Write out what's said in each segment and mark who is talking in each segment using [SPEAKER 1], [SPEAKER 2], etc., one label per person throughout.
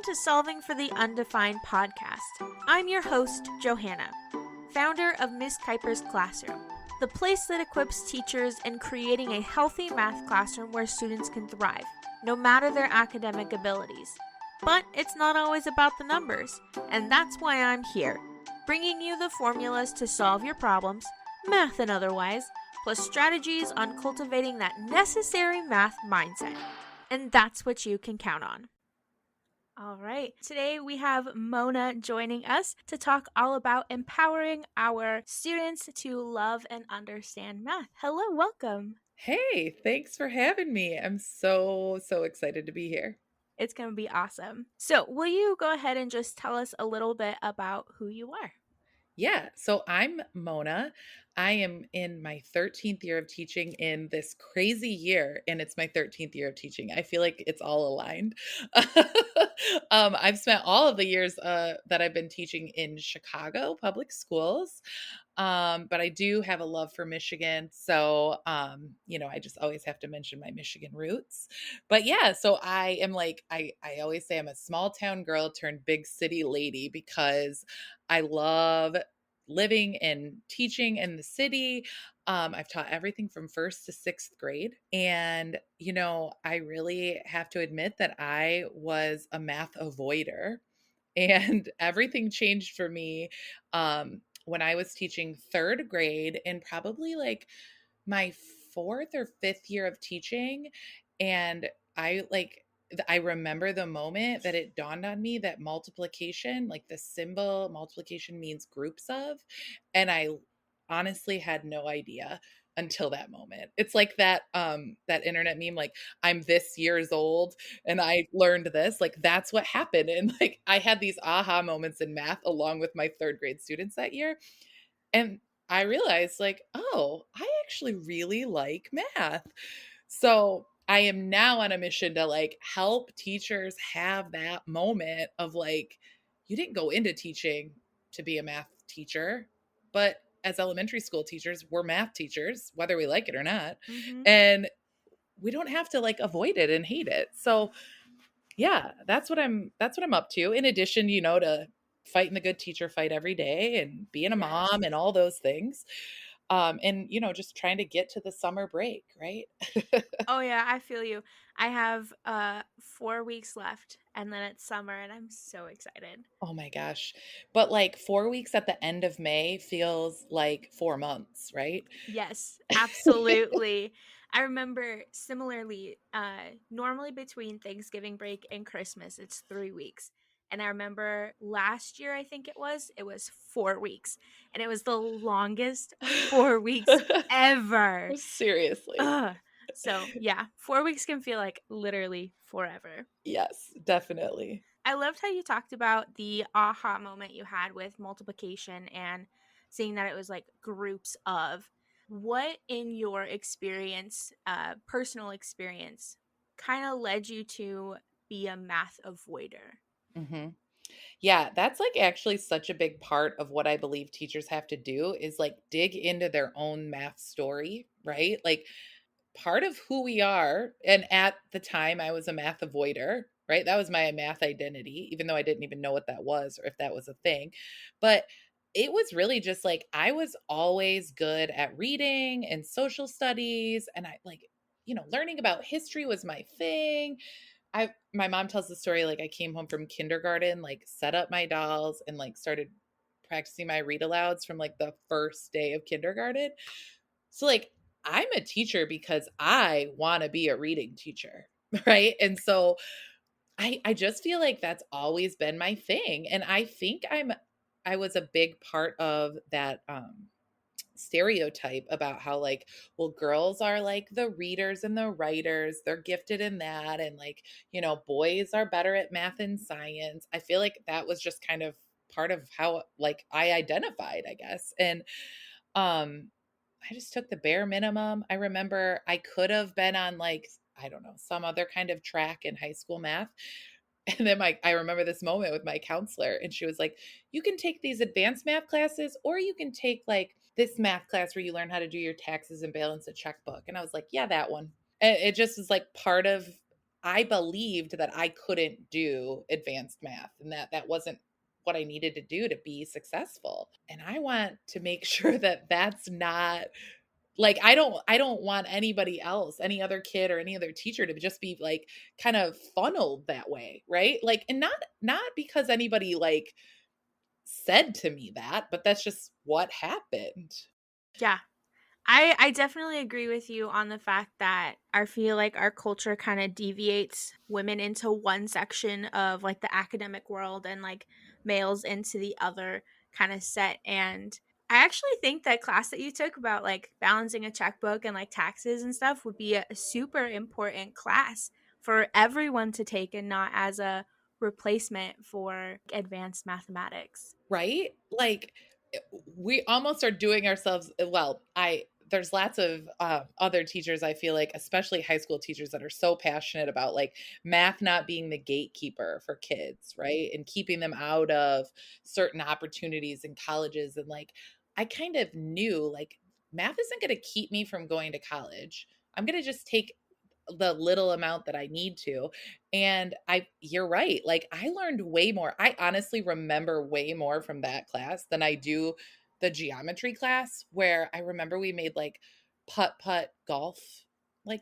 [SPEAKER 1] to Solving for the Undefined podcast. I'm your host, Johanna, founder of Miss Kuiper's Classroom, the place that equips teachers in creating a healthy math classroom where students can thrive, no matter their academic abilities. But it's not always about the numbers, and that's why I'm here, bringing you the formulas to solve your problems, math and otherwise, plus strategies on cultivating that necessary math mindset. And that's what you can count on. All right, today we have Mona joining us to talk all about empowering our students to love and understand math. Hello, welcome.
[SPEAKER 2] Hey, thanks for having me. I'm so excited to be here.
[SPEAKER 1] It's going to be awesome. So, will you go ahead and just tell us a little bit about who you are?
[SPEAKER 2] Yeah, so I'm Mona. I am in my 13th year of teaching in this crazy year, and it's my 13th year of teaching. I feel like it's all aligned. I've spent all of the years that I've been teaching in Chicago public schools. But I do have a love for Michigan. So, I just always have to mention my Michigan roots. But yeah, so I am like, I always say I'm a small town girl turned big city lady because I love living and teaching in the city. I've taught everything from first to sixth grade. And, I really have to admit that I was a math avoider. And everything changed for me when I was teaching third grade in probably like my fourth or fifth year of teaching. And I remember the moment that it dawned on me that multiplication, like the symbol multiplication means groups of, and I honestly had no idea until that moment. It's like that internet meme, like I'm this years old and I learned this. Like that's what happened. And like I had these aha moments in math along with my third grade students that year. And I realized, like, oh, I actually really like math. So I am now on a mission to like help teachers have that moment of like, you didn't go into teaching to be a math teacher, but as elementary school teachers, we're math teachers, whether we like it or not.
[SPEAKER 1] Mm-hmm.
[SPEAKER 2] And we don't have to like avoid it and hate it. So yeah, that's what I'm up to. In addition, to fighting the good teacher fight every day and being a
[SPEAKER 1] Yes.
[SPEAKER 2] mom and all those things. And just trying to get to the summer break, right?
[SPEAKER 1] Oh yeah, I feel you. I have 4 weeks left and then it's summer and I'm so excited.
[SPEAKER 2] Oh my gosh. But like 4 weeks at the end of May feels like 4 months, right?
[SPEAKER 1] Yes, absolutely. I remember similarly, normally between Thanksgiving break and Christmas, it's 3 weeks. And I remember last year, I think it was 4 weeks. And it was the longest 4 weeks ever.
[SPEAKER 2] Seriously.
[SPEAKER 1] Ugh. So, yeah, 4 weeks can feel like literally forever.
[SPEAKER 2] Yes, definitely.
[SPEAKER 1] I loved how you talked about the aha moment you had with multiplication and seeing that it was like groups of. What in your experience, personal experience, kind of led you to be a math avoider?
[SPEAKER 2] Mhm. Yeah, that's like actually such a big part of what I believe teachers have to do is like dig into their own math story, right? Like part of who we are, and at the time I was a math avoider, right? That was my math identity, even though I didn't even know what that was or if that was a thing. But it was really just like I was always good at reading and social studies, and I like, learning about history was my thing. My mom tells the story like I came home from kindergarten, like set up my dolls and like started practicing my read alouds from like the first day of kindergarten. So like I'm a teacher because I want to be a reading teacher, right? And so I just feel like that's always been my thing, and I think I was a big part of that stereotype about how like, well, girls are like the readers and the writers, they're gifted in that, and like, boys are better at math and science. I feel like that was just kind of part of how like I identified, I guess. And um I just took the bare minimum. I remember I could have been on like, I don't know, some other kind of track in high school math. And then I remember this moment with my counselor, and she was like, "You can take these advanced math classes, or you can take like this math class where you learn how to do your taxes and balance a checkbook." And I was like, "Yeah, that one." And it just was like part of I believed that I couldn't do advanced math and that that wasn't what I needed to do to be successful. And I want to make sure that that's not like I don't want anybody else, any other kid or any other teacher to just be like kind of funneled that way, right? Like and not because anybody like said to me that, but that's just what happened.
[SPEAKER 1] Yeah. I definitely agree with you on the fact that I feel like our culture kind of deviates women into one section of like the academic world and like males into the other kind of set. And I actually think that class that you took about like balancing a checkbook and like taxes and stuff would be a super important class for everyone to take and not as a replacement for advanced mathematics.
[SPEAKER 2] Right? Like we almost are doing ourselves well, I there's lots of other teachers I feel like, especially high school teachers that are so passionate about like math not being the gatekeeper for kids, right? And keeping them out of certain opportunities in colleges. And like, I kind of knew like math isn't going to keep me from going to college. I'm going to just take the little amount that I need to. And you're right. Like I learned way more. I honestly remember way more from that class than I do the geometry class where I remember we made like putt golf like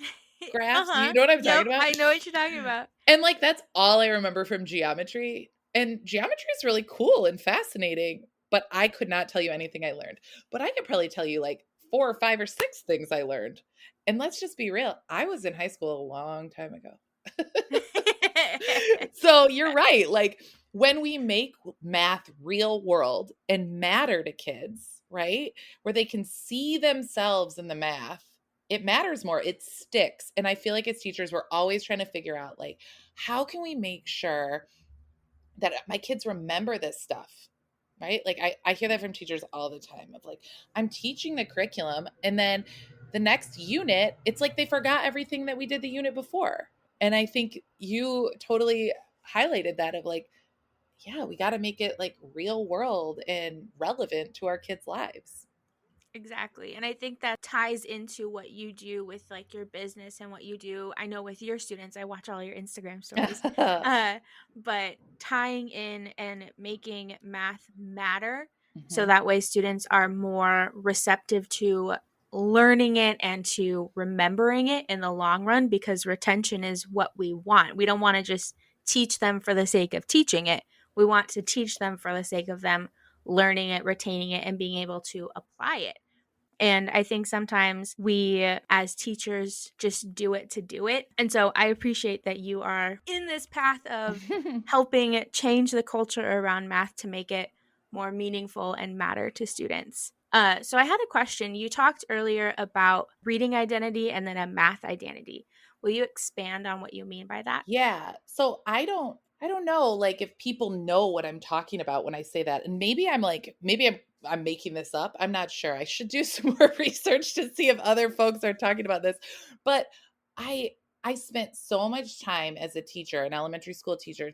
[SPEAKER 2] graphs. You
[SPEAKER 1] Uh-huh.
[SPEAKER 2] know what I'm talking
[SPEAKER 1] Yep,
[SPEAKER 2] about?
[SPEAKER 1] I know what you're talking about.
[SPEAKER 2] And like that's all I remember from geometry. And geometry is really cool and fascinating, but I could not tell you anything I learned. But I could probably tell you like 4 or 5 or 6 things I learned. And let's just be real. I was in high school a long time ago. So you're right. Like when we make math real world and matter to kids, right? Where they can see themselves in the math, it matters more. It sticks. And I feel like as teachers, we're always trying to figure out like, how can we make sure that my kids remember this stuff? Right. Like I hear that from teachers all the time of like, I'm teaching the curriculum and then the next unit, it's like they forgot everything that we did the unit before. And I think you totally highlighted that of like, yeah, we got to make it like real world and relevant to our kids' lives.
[SPEAKER 1] Exactly. And I think that ties into what you do with like your business and what you do. I know with your students, I watch all your Instagram stories. Uh, but tying in and making math matter so
[SPEAKER 2] Mhm.
[SPEAKER 1] that way students are more receptive to learning it and to remembering it in the long run because retention is what we want. We don't want to just teach them for the sake of teaching it. We want to teach them for the sake of them learning it, retaining it, and being able to apply it. And I think sometimes we, as teachers, just do it to do it. And so I appreciate that you are in this path of helping change the culture around math to make it more meaningful and matter to students. So I had a question. You talked earlier about reading identity and then a math identity. Will you expand on what you mean by that?
[SPEAKER 2] Yeah. So I don't know like if people know what I'm talking about when I say that. And maybe I'm like maybe I'm making this up. I'm not sure. I should do some more research to see if other folks are talking about this. But I I spent so much time as a teacher, an elementary school teacher,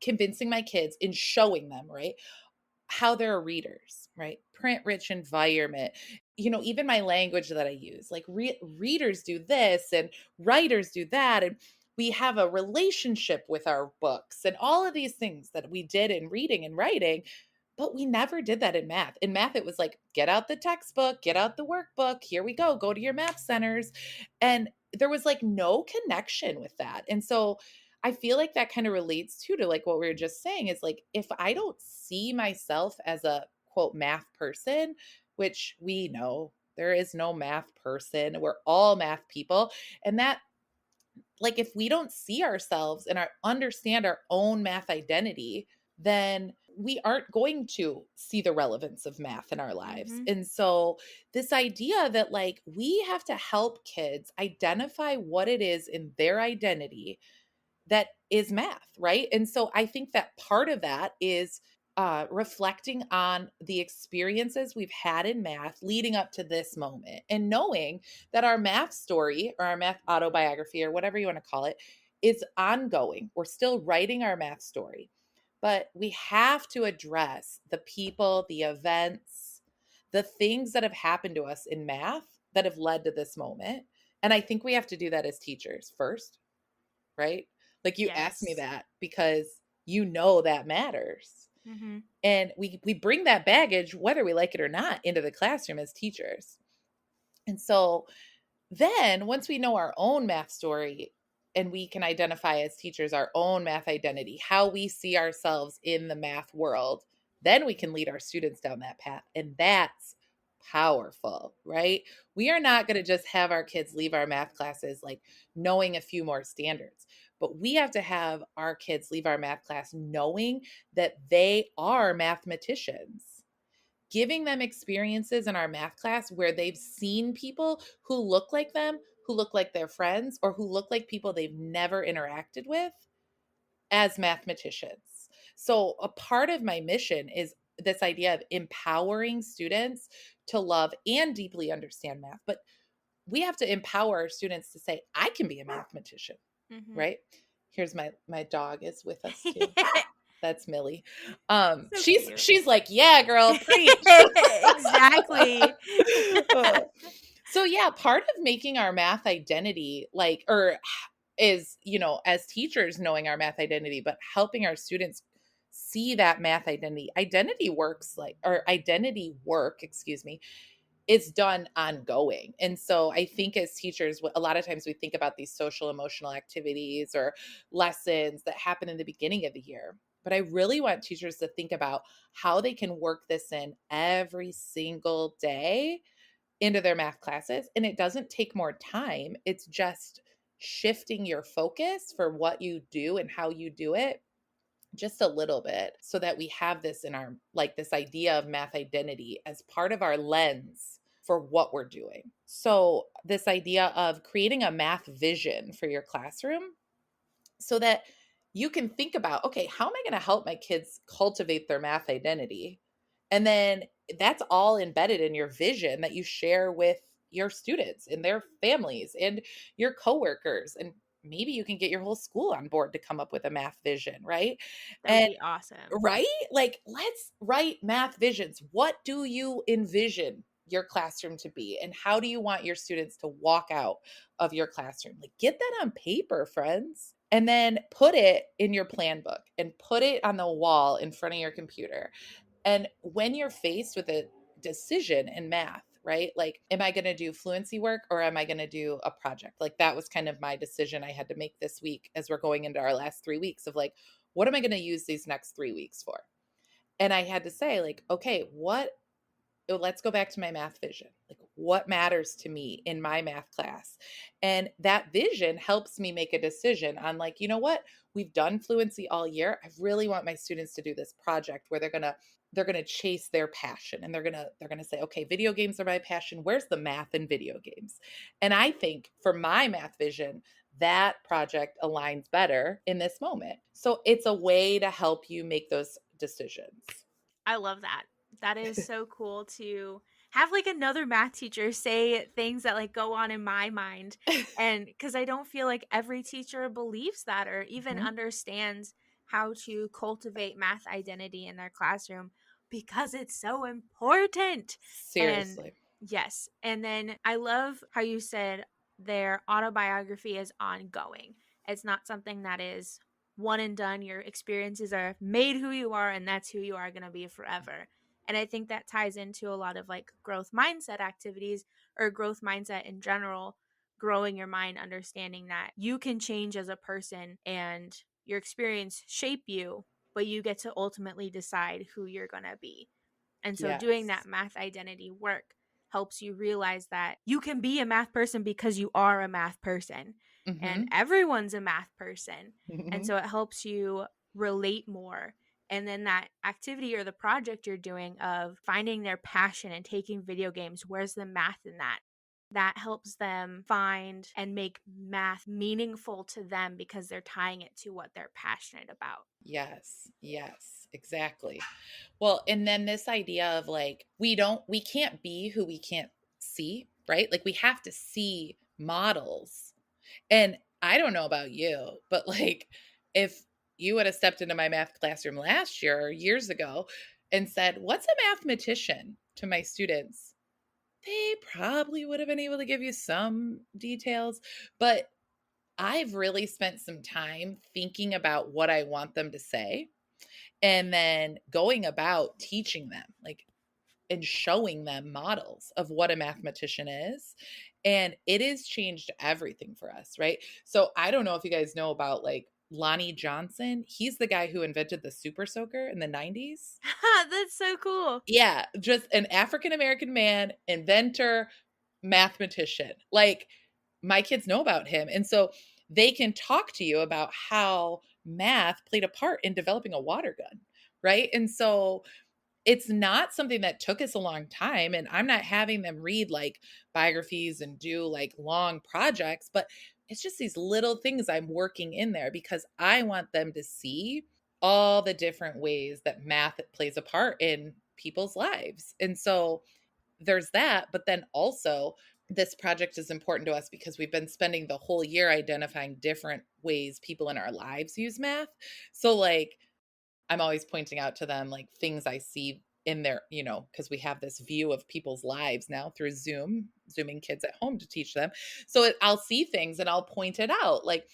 [SPEAKER 2] convincing my kids and showing them, right? How they're readers, right? Print rich environment. Even my language that I use, like readers do this and writers do that. And we have a relationship with our books and all of these things that we did in reading and writing. But we never did that in math. In math, it was like, get out the textbook, get out the workbook. Here we go to your math centers. And there was like no connection with that. And so I feel like that kind of relates too to like what we were just saying is like, if I don't see myself as a quote math person, which we know there is no math person, we're all math people. And that like if we don't see ourselves and understand our own math identity, then we aren't going to see the relevance of math in our lives.
[SPEAKER 1] Mm-hmm.
[SPEAKER 2] And so this idea that like we have to help kids identify what it is in their identity that is math, right? And so I think that part of that is reflecting on the experiences we've had in math leading up to this moment and knowing that our math story or our math autobiography or whatever you want to call it is ongoing. We're still writing our math story, but we have to address the people, the events, the things that have happened to us in math that have led to this moment. And I think we have to do that as teachers first, right? Like you asked me
[SPEAKER 1] Yes.
[SPEAKER 2] that because you know that matters.
[SPEAKER 1] Mm-hmm.
[SPEAKER 2] And we bring that baggage, whether we like it or not, into the classroom as teachers. And so then once we know our own math story and we can identify as teachers our own math identity, how we see ourselves in the math world, then we can lead our students down that path. And that's powerful, right? We are not going to just have our kids leave our math classes like knowing a few more standards, but we have to have our kids leave our math class knowing that they are mathematicians, giving them experiences in our math class where they've seen people who look like them, who look like their friends, or who look like people they've never interacted with as mathematicians. So, a part of my mission is this idea of empowering students to love and deeply understand math. But we have to empower our students to say, I can be a mathematician,
[SPEAKER 1] Mm-hmm.
[SPEAKER 2] right? Here's my dog is with us too. That's Millie.
[SPEAKER 1] So cute.
[SPEAKER 2] She's like, yeah, girl, preach.
[SPEAKER 1] Exactly.
[SPEAKER 2] Uh, so yeah, part of making our math identity like or is, as teachers knowing our math identity, but helping our students see that math identity. Identity work, excuse me, is done ongoing. And so I think as teachers, a lot of times we think about these social emotional activities or lessons that happen in the beginning of the year. But I really want teachers to think about how they can work this in every single day into their math classes. And it doesn't take more time, it's just shifting your focus for what you do and how you do it just a little bit so that we have this in our like this idea of math identity as part of our lens for what we're doing. So, this idea of creating a math vision for your classroom so that you can think about, okay, how am I going to help my kids cultivate their math identity? And then that's all embedded in your vision that you share with your students and their families and your coworkers. And maybe you can get your whole school on board to come up with a math vision, right?
[SPEAKER 1] That would
[SPEAKER 2] And
[SPEAKER 1] be awesome.
[SPEAKER 2] right? Like, let's write math visions. What do you envision your classroom to be? And how do you want your students to walk out of your classroom? Like, get that on paper, friends. And then put it in your plan book and put it on the wall in front of your computer. And when you're faced with a decision in math, right? Like, am I going to do fluency work or am I going to do a project? Like, that was kind of my decision I had to make this week as we're going into our last 3 weeks of like, what am I going to use these next 3 weeks for? And I had to say, like, okay, let's go back to my math vision. Like, what matters to me in my math class? And that vision helps me make a decision on, like, you know what? We've done fluency all year. I really want my students to do this project where they're going to chase their passion and they're going to say, okay, video games are my passion. Where's the math in video games? And I think for my math vision, that project aligns better in this moment. So it's a way to help you make those decisions.
[SPEAKER 1] I love that. That is so cool to have like another math teacher say things that like go on in my mind. And because I don't feel like every teacher believes that or even
[SPEAKER 2] Mhm.
[SPEAKER 1] understands how to cultivate math identity in their classroom because it's so important. And
[SPEAKER 2] Seriously.
[SPEAKER 1] yes. And then I love how you said their autobiography is ongoing. It's not something that is one and done. Your experiences are made who you are, and that's who you are going to be forever. And I think that ties into a lot of like growth mindset activities or growth mindset in general, growing your mind, understanding that you can change as a person and your experience shape you, but you get to ultimately decide who you're going to be. And so doing
[SPEAKER 2] Yes.
[SPEAKER 1] that math identity work helps you realize that you can be a math person because you are a math person and
[SPEAKER 2] Mhm.
[SPEAKER 1] everyone's a math person. And
[SPEAKER 2] Mhm.
[SPEAKER 1] so it helps you relate more. And then that activity or the project you're doing of finding their passion and taking video games, where's the math in that? That helps them find and make math meaningful to them because they're tying it to what they're passionate about.
[SPEAKER 2] Yes. Yes. Exactly. Well, and then this idea of like, we can't be who we can't see, right? Like, we have to see models. And I don't know about you, but like, if you would have stepped into my math classroom last year or years ago and said, what's a mathematician to my students? They probably would have been able to give you some details, but I've really spent some time thinking about what I want them to say and then going about teaching them, like, and showing them models of what a mathematician is. And it has changed everything for us, right? So I don't know if you guys know about like Lonnie Johnson. He's the guy who invented the super soaker in the 90s.
[SPEAKER 1] That's so cool.
[SPEAKER 2] Yeah, just an African American man, inventor, mathematician. Like, my kids know about him. And so they can talk to you about how math played a part in developing a water gun, right? And so it's not something that took us a long time, and I'm not having them read like biographies and do like long projects, but it's just these little things I'm working in there because I want them to see all the different ways that math plays a part in people's lives. And so there's that, but then also this project is important to us because we've been spending the whole year identifying different ways people in our lives use math. So like I'm always pointing out to them like things I see in their, because we have this view of people's lives now through Zooming kids at home to teach them. So I'll see things and I'll point it out. Like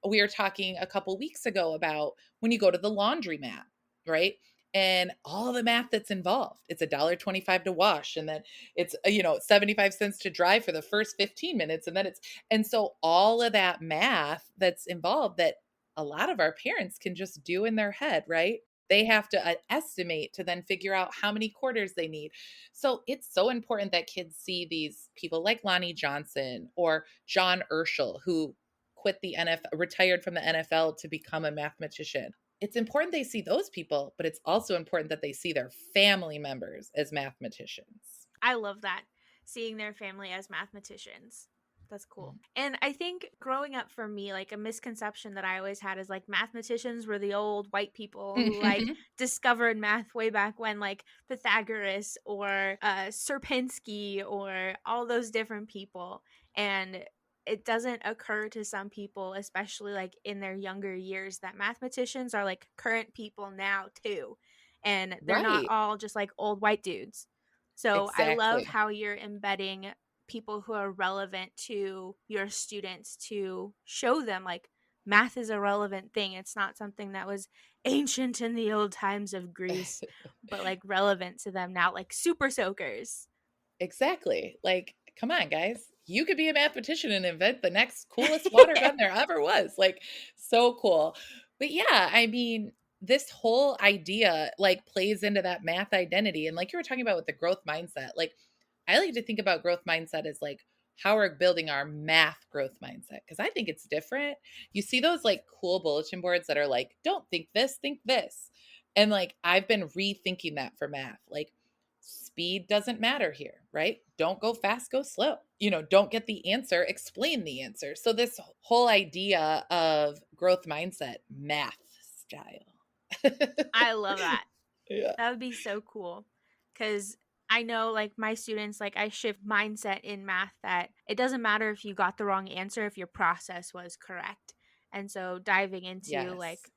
[SPEAKER 2] we were talking a couple weeks ago about when you go to the laundromat, right? And all the math that's involved. It's $1.25 to wash, and then it's 75 cents to dry for the first 15 minutes. And so all of that math that's involved that a lot of our parents can just do in their head, right? They have to estimate to then figure out how many quarters they need. So it's so important that kids see these people like Lonnie Johnson or John Urschel, who quit the NFL, retired from the NFL to become a mathematician. It's important they see those people, but it's also important that they see their family members as mathematicians.
[SPEAKER 1] I love that. Seeing their family as mathematicians. That's cool. And I think growing up for me, like a misconception that I always had is like mathematicians were the old white people who like discovered math way back when, like Pythagoras or Sierpinski or all those different people. And it doesn't occur to some people, especially like in their younger years, that mathematicians are like current people now too. And they're not
[SPEAKER 2] Right.
[SPEAKER 1] all just like old white dudes. So I love
[SPEAKER 2] Exactly.
[SPEAKER 1] how you're embedding people who are relevant to your students to show them like math is a relevant thing. It's not something that was ancient in the old times of Greece, but like relevant to them now, like super soakers.
[SPEAKER 2] Exactly. Like, come on, guys. You could be a mathematician and invent the next coolest water gun there ever was. Like, so cool. But yeah, I mean, this whole idea like plays into that math identity. And like you were talking about with the growth mindset, like I like to think about growth mindset as like how we're building our math growth mindset because I think it's different. You see those like cool bulletin boards that are like, don't think this, think this. And like I've been rethinking that for math. Like speed doesn't matter here, right? Don't go fast, go slow. Don't get the answer, explain the answer. So this whole idea of growth mindset, math style.
[SPEAKER 1] I love that.
[SPEAKER 2] Yeah.
[SPEAKER 1] That would be so cool. Because I know, like, my students, like, I shift mindset in math that it doesn't matter if you got the wrong answer if your process was correct. And so diving into,
[SPEAKER 2] Yes.
[SPEAKER 1] like,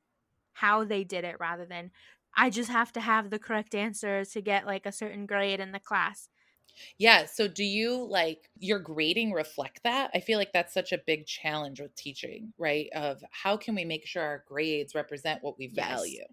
[SPEAKER 1] how they did it rather than I just have to have the correct answer to get, like, a certain grade in the class.
[SPEAKER 2] Yeah. So do you like your grading reflect that? I feel like that's such a big challenge with teaching, right? Of how can we make sure our grades represent what we
[SPEAKER 1] Yes.
[SPEAKER 2] value?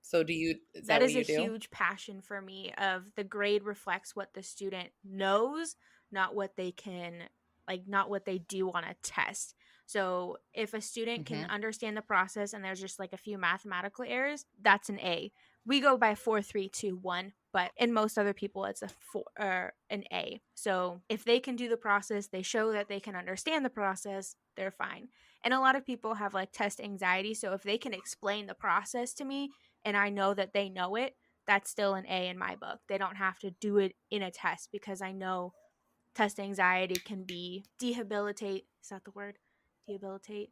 [SPEAKER 2] So is that
[SPEAKER 1] That
[SPEAKER 2] what
[SPEAKER 1] is a
[SPEAKER 2] you do?
[SPEAKER 1] huge passion for me of the grade reflects what the student knows, not what they can, like, not what they do on a test. So if a student can
[SPEAKER 2] Hmm.
[SPEAKER 1] understand the process and there's just like a few mathematical errors, that's an A. We go by 4 3 2 1, but in most other people it's a four or an A. So if they can do the process, they show that they can understand the process, they're fine. And a lot of people have like test anxiety, so if they can explain the process to me and I know that they know it, that's still an A in my book. They don't have to do it in a test because I know test anxiety can be debilitate. Is that the word? Debilitate?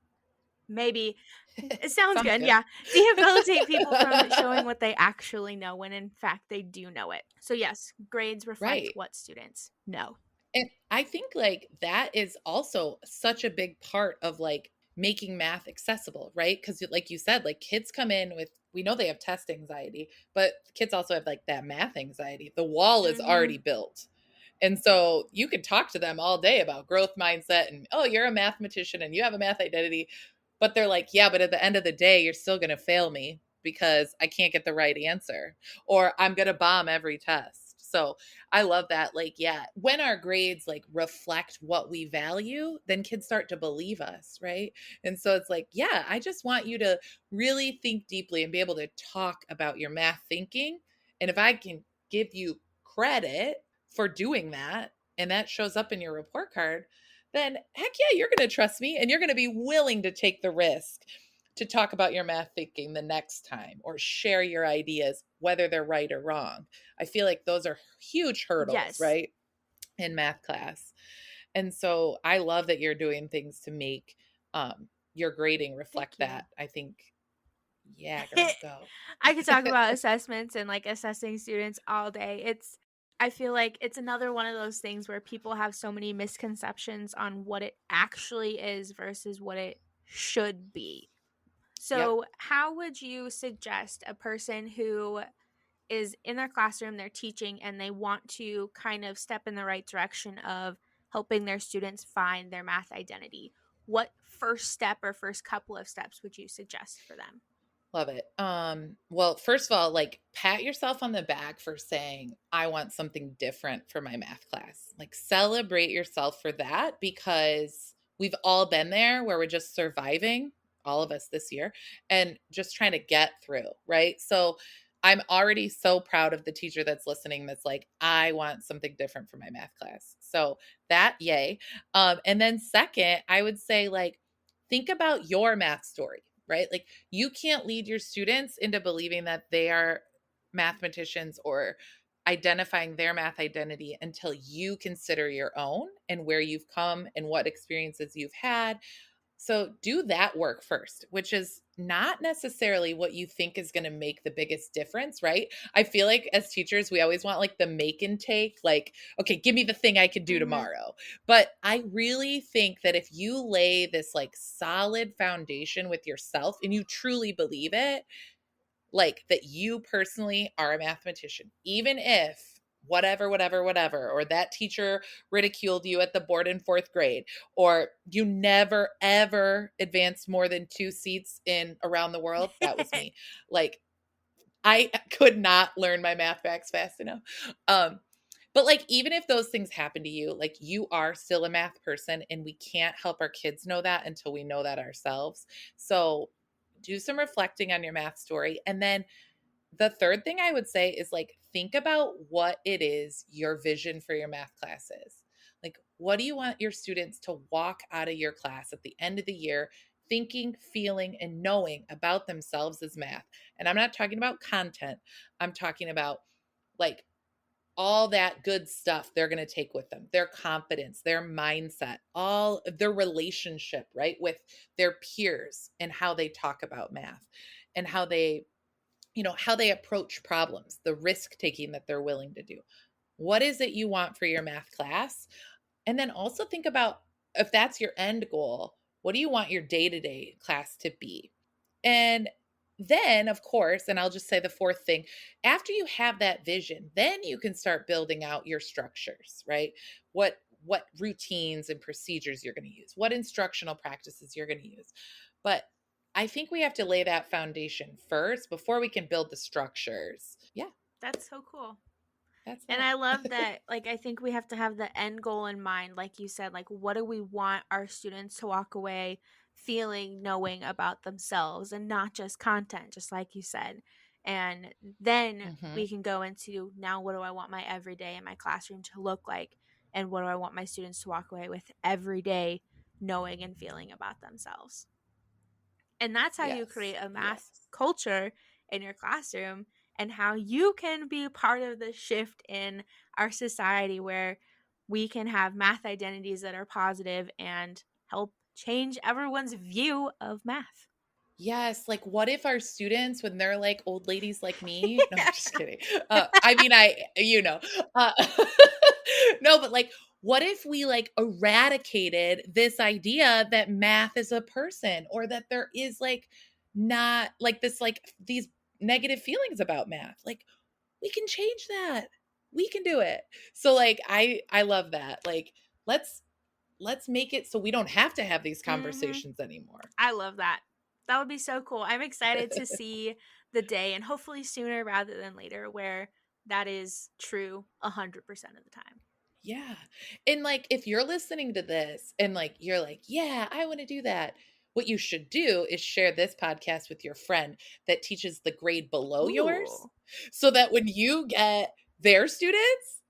[SPEAKER 1] Maybe. It sounds
[SPEAKER 2] Sounds
[SPEAKER 1] good.
[SPEAKER 2] good.
[SPEAKER 1] Yeah. Debilitate people from showing what they actually know when in fact they do know it. So, yes, grades reflect
[SPEAKER 2] Right.
[SPEAKER 1] what students know.
[SPEAKER 2] And I think like that is also such a big part of like making math accessible, right? Because like you said, like kids come in with, we know they have test anxiety, but kids also have like that math anxiety. The wall is
[SPEAKER 1] Mm-hmm.
[SPEAKER 2] already built. And so you could talk to them all day about growth mindset and, oh, you're a mathematician and you have a math identity. But they're like, yeah, but at the end of the day, you're still going to fail me because I can't get the right answer or I'm going to bomb every test. So I love that. Like, yeah, when our grades like reflect what we value, then kids start to believe us, right? And so it's like, yeah, I just want you to really think deeply and be able to talk about your math thinking. And if I can give you credit for doing that, and that shows up in your report card, then heck yeah, you're going to trust me and you're going to be willing to take the risk to talk about your math thinking the next time or share your ideas, whether they're right or wrong. I feel like those are huge hurdles,
[SPEAKER 1] Yes.
[SPEAKER 2] right? In math class. And so I love that you're doing things to make your grading
[SPEAKER 1] Thank
[SPEAKER 2] reflect
[SPEAKER 1] you.
[SPEAKER 2] that. I think, yeah, girl, go.
[SPEAKER 1] I could talk about assessments and like assessing students all day. I feel like it's another one of those things where people have so many misconceptions on what it actually is versus what it should be.
[SPEAKER 2] Yep.
[SPEAKER 1] So, how would you suggest a person who is in their classroom, they're teaching, and they want to kind of step in the right direction of helping their students find their math identity? What first step or first couple of steps would you suggest for them?
[SPEAKER 2] Love it. Well, first of all, like pat yourself on the back for saying, I want something different for my math class. Like celebrate yourself for that because we've all been there where we're just surviving, all of us this year, and just trying to get through, right? So I'm already so proud of the teacher that's listening that's like, I want something different for my math class. So that, yay. And then second, I would say like think about your math story, right? Like you can't lead your students into believing that they are mathematicians or identifying their math identity until you consider your own and where you've come and what experiences you've had. So do that work first, which is not necessarily what you think is going to make the biggest difference, right? I feel like as teachers, we always want like the make and take, like, okay, give me the thing I could do
[SPEAKER 1] Mm-hmm.
[SPEAKER 2] tomorrow. But I really think that if you lay this like solid foundation with yourself and you truly believe it, like that you personally are a mathematician, even if whatever, or that teacher ridiculed you at the board in fourth grade, or you never ever advanced more than 2 seats in around the world. That was me. Like I could not learn my math facts fast enough. Um, but like even if those things happen to you, like you are still a math person and we can't help our kids know that until we know that ourselves. So do some reflecting on your math story and then the third thing I would say is like think about what it is your vision for your math class is. Like what do you want your students to walk out of your class at the end of the year thinking, feeling and knowing about themselves as math? And I'm not talking about content. I'm talking about like all that good stuff they're going to take with them, their confidence, their mindset, all of their relationship, right, with their peers and how they talk about math and how they how they approach problems, the risk taking that they're willing to do. What is it you want for your math class? And then also think about if that's your end goal, what do you want your day to day class to be? And then, of course, and I'll just say the fourth thing, after you have that vision, then you can start building out your structures, right? What routines and procedures you're going to use, what instructional practices you're going to use. But I think we have to lay that foundation first before we can build the structures. Yeah,
[SPEAKER 1] That's so cool.
[SPEAKER 2] that's
[SPEAKER 1] And I
[SPEAKER 2] it.
[SPEAKER 1] love that, like, I think we have to have the end goal in mind. Like you said, like, what do we want our students to walk away feeling, knowing about themselves and not just content, just like you said. And then
[SPEAKER 2] hmm
[SPEAKER 1] we can go into now, what do I want my everyday in my classroom to look like? And what do I want my students to walk away with every day, knowing and feeling about themselves? And that's how you
[SPEAKER 2] Yes,
[SPEAKER 1] create a
[SPEAKER 2] yes.
[SPEAKER 1] math culture in your classroom and how you can be part of the shift in our society where we can have math identities that are positive and help change everyone's view of math.
[SPEAKER 2] Yes, like what if our students, when they're like old ladies like me, no, I'm just kidding. I mean, uh, no, but like, what if we like eradicated this idea that math is a person or that there is like not like this, like these negative feelings about math? Like, we can change that. we can do it. So like, I love that. Like, let's make it so we don't have to have these
[SPEAKER 1] Mm-hmm.
[SPEAKER 2] conversations anymore.
[SPEAKER 1] I love that. That would be so cool. I'm excited to see the day, and hopefully sooner rather than later, where that is true 100% of the time.
[SPEAKER 2] Yeah. And like, if you're listening to this and like, you're like, yeah, I want to do that. What you should do is share this podcast with your friend that teaches the grade below yours,
[SPEAKER 1] Ooh,
[SPEAKER 2] so that when you get their students,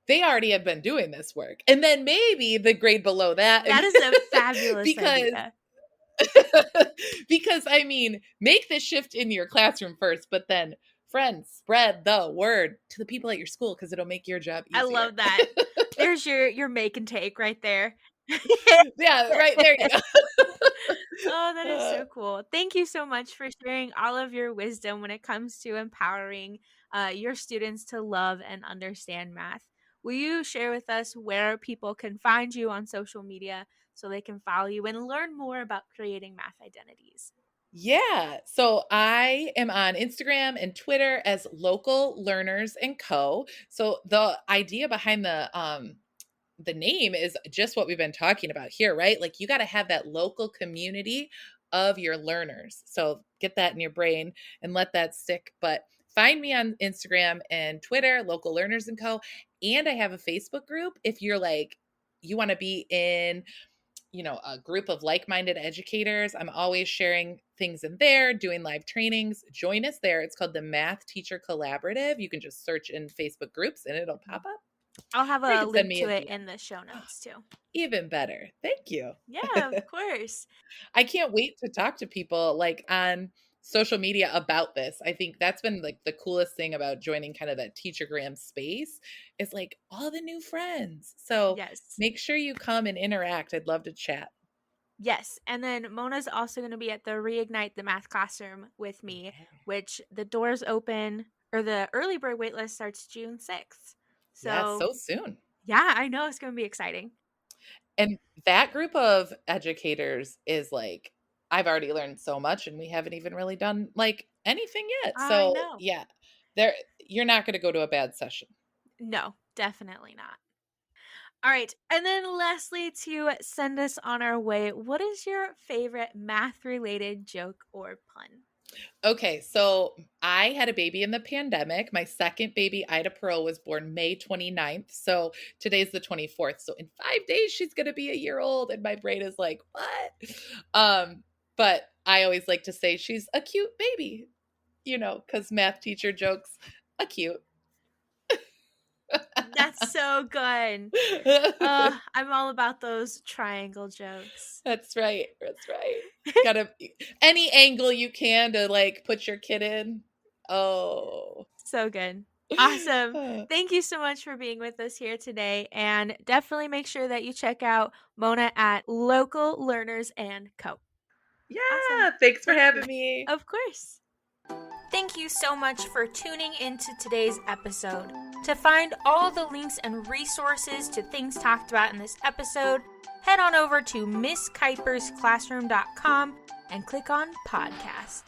[SPEAKER 2] they already have been doing this work. And then maybe the grade below that,
[SPEAKER 1] that is a fabulous
[SPEAKER 2] because
[SPEAKER 1] idea.
[SPEAKER 2] because I mean, make the shift in your classroom first, but then friends, spread the word to the people at your school, because it'll make your job
[SPEAKER 1] I
[SPEAKER 2] easier.
[SPEAKER 1] love that. There's your make and take right there.
[SPEAKER 2] Yeah, right there you go.
[SPEAKER 1] Oh, that is
[SPEAKER 2] Uh,
[SPEAKER 1] so cool. Thank you so much for sharing all of your wisdom when it comes to empowering your students to love and understand math. Will you share with us where people can find you on social media so they can follow you and learn more about creating math identities?
[SPEAKER 2] yeah. So I am on Instagram and Twitter as Local Learners and Co. So the idea behind the name is just what we've been talking about here, right? Like, you got to have that local community of your learners. So get that in your brain and let that stick. But find me on Instagram and Twitter, Local Learners and Co. And I have a Facebook group if you're like, you want to be in, a group of like-minded educators. I'm always sharing things in there, doing live trainings. Join us there. It's called the Math Teacher Collaborative. You can just search in Facebook groups and it'll pop up.
[SPEAKER 1] I'll have
[SPEAKER 2] Or you
[SPEAKER 1] a
[SPEAKER 2] can send
[SPEAKER 1] link
[SPEAKER 2] me
[SPEAKER 1] to
[SPEAKER 2] a
[SPEAKER 1] it
[SPEAKER 2] DM.
[SPEAKER 1] in the show notes too.
[SPEAKER 2] Even better. Thank you.
[SPEAKER 1] Yeah, of course.
[SPEAKER 2] I can't wait to talk to people like on social media about this. I think that's been like the coolest thing about joining kind of that teachergram space, is like all the new friends. So
[SPEAKER 1] Yes.
[SPEAKER 2] make sure you come and interact. I'd love to chat.
[SPEAKER 1] Yes. And then Mona's also going to be at the Reignite the Math Classroom with me,
[SPEAKER 2] Yeah.
[SPEAKER 1] which the doors open, or the early bird waitlist starts June 6th.
[SPEAKER 2] Yeah,
[SPEAKER 1] So,
[SPEAKER 2] so soon.
[SPEAKER 1] yeah, I know it's going to be exciting.
[SPEAKER 2] And that group of educators is like, I've already learned so much and we haven't even really done like anything yet.
[SPEAKER 1] I
[SPEAKER 2] So
[SPEAKER 1] know.
[SPEAKER 2] yeah, there you're not going to go to a bad session.
[SPEAKER 1] No, definitely not. All right. And then lastly, to send us on our way, what is your favorite math related joke or pun?
[SPEAKER 2] Okay, so I had a baby in the pandemic. My second baby, Ida Pearl, was born May 29th. So today's the 24th. So in 5 days, she's going to be a year old. And my brain is like, what? But I always like to say she's a cute baby, because math teacher jokes, a cute.
[SPEAKER 1] That's so good. I'm all about those triangle jokes.
[SPEAKER 2] That's right. That's right. Gotta any angle you can to like put your kid in. Oh.
[SPEAKER 1] So good. Awesome. Thank you so much for being with us here today. And definitely make sure that you check out Mona at Local Learners and Co. Awesome.
[SPEAKER 2] Yeah, thanks for
[SPEAKER 1] Thank you.
[SPEAKER 2] having me.
[SPEAKER 1] Of course. Thank you so much for tuning into today's episode. To find all the links and resources to things talked about in this episode, head on over to MissKuipersClassroom.com and click on podcast.